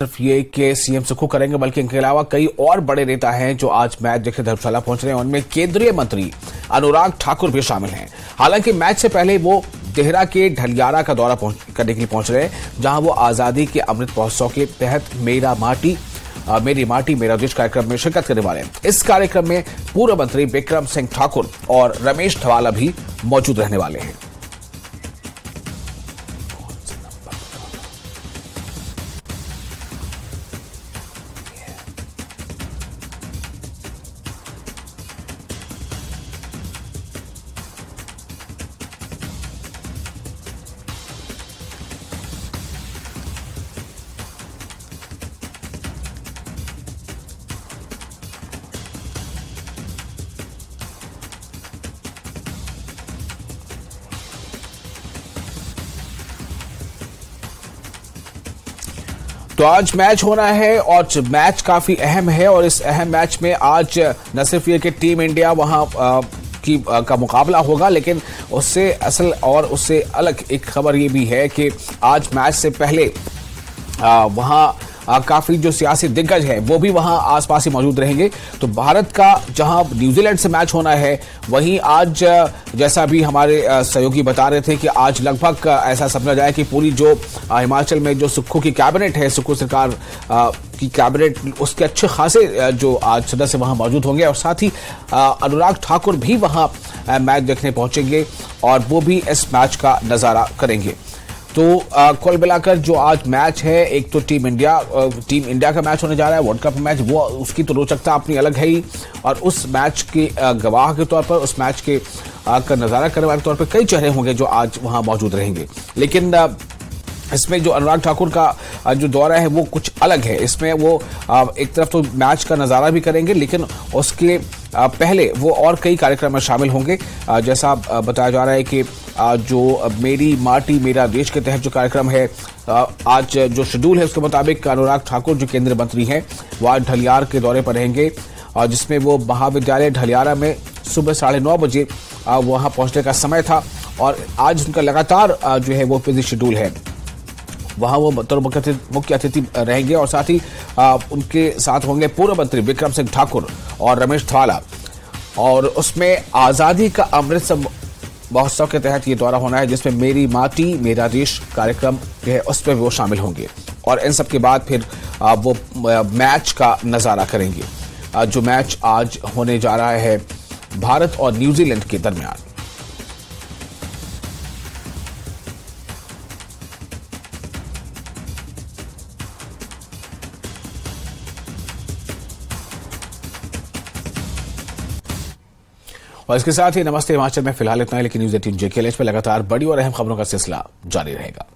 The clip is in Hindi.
सिर्फ ये कि सीएम सुक्खू करेंगे बल्कि इनके अलावा कई और बड़े नेता हैं जो आज मैच देखने धर्मशाला पहुंच रहे हैं। उनमें केंद्रीय मंत्री अनुराग ठाकुर भी शामिल हैं। हालांकि मैच से पहले वो देहरा के ढलियारा का दौरा करने के लिए पहुंच रहे हैं, जहां वो आजादी के अमृत महोत्सव के तहत मेरी माटी मेरा देश कार्यक्रम में शिरकत करने वाले हैं। इस कार्यक्रम में पूर्व मंत्री बिक्रम सिंह ठाकुर और रमेश धवाला भी मौजूद रहने वाले हैं। तो आज मैच होना है और मैच काफी अहम है और इस अहम मैच में आज न सिर्फ ये कि टीम इंडिया वहां का मुकाबला होगा, लेकिन उससे असल और उससे अलग एक खबर ये भी है कि आज मैच से पहले वहां काफी जो सियासी दिग्गज है वो भी वहां आसपास ही मौजूद रहेंगे। तो भारत का जहां न्यूजीलैंड से मैच होना है, वहीं आज जैसा भी हमारे सहयोगी बता रहे थे कि आज लगभग ऐसा समझा जाए कि पूरी जो हिमाचल में जो सुक्खू की कैबिनेट है, सुक्खू सरकार की कैबिनेट, उसके अच्छे खासे जो आज सदस्य वहां मौजूद होंगे और साथ ही अनुराग ठाकुर भी वहां मैच देखने पहुंचेंगे और वो भी इस मैच का नजारा करेंगे। तो कुल मिलाकर जो आज मैच है, एक तो टीम इंडिया का मैच होने जा रहा है, वर्ल्ड कप मैच, वो उसकी तो रोचकता अपनी अलग है ही, और उस मैच के गवाह के तौर पर, उस मैच के का नजारा करने वाले तौर पर कई चेहरे होंगे जो आज वहां मौजूद रहेंगे। लेकिन इसमें जो अनुराग ठाकुर का जो दौरा है वो कुछ अलग है। इसमें वो एक तरफ तो मैच का नजारा भी करेंगे, लेकिन उसके पहले वो और कई कार्यक्रम में शामिल होंगे। जैसा बताया जा रहा है कि जो मेरी माटी मेरा देश के तहत जो कार्यक्रम है, आज जो शेड्यूल है उसके मुताबिक अनुराग ठाकुर जो केंद्रीय मंत्री हैं वो आज ढलियार के दौरे पर रहेंगे, और जिसमें वो महाविद्यालय ढलियारा में सुबह 9:30 बजे वहां पहुंचने का समय था, और आज उनका लगातार जो है वो बिजी शेड्यूल है। वहां वो मुख्य अतिथि रहेंगे और साथ ही उनके साथ होंगे पूर्व मंत्री बिक्रम सिंह ठाकुर और रमेश धवाला, और उसमें आजादी का अमृत महोत्सव के तहत ये दौरा होना है, जिसमें मेरी माटी मेरा देश कार्यक्रम जो है उस पर वो शामिल होंगे, और इन सब के बाद फिर वो मैच का नजारा करेंगे। जो मैच आज होने जा रहा है भारत और न्यूजीलैंड के दरमियान। और इसके साथ ही नमस्ते हिमाचल में फिलहाल इतना ही, लेकिन न्यूज़ 18 JKLH पे लगातार बड़ी और अहम खबरों का सिलसिला जारी रहेगा।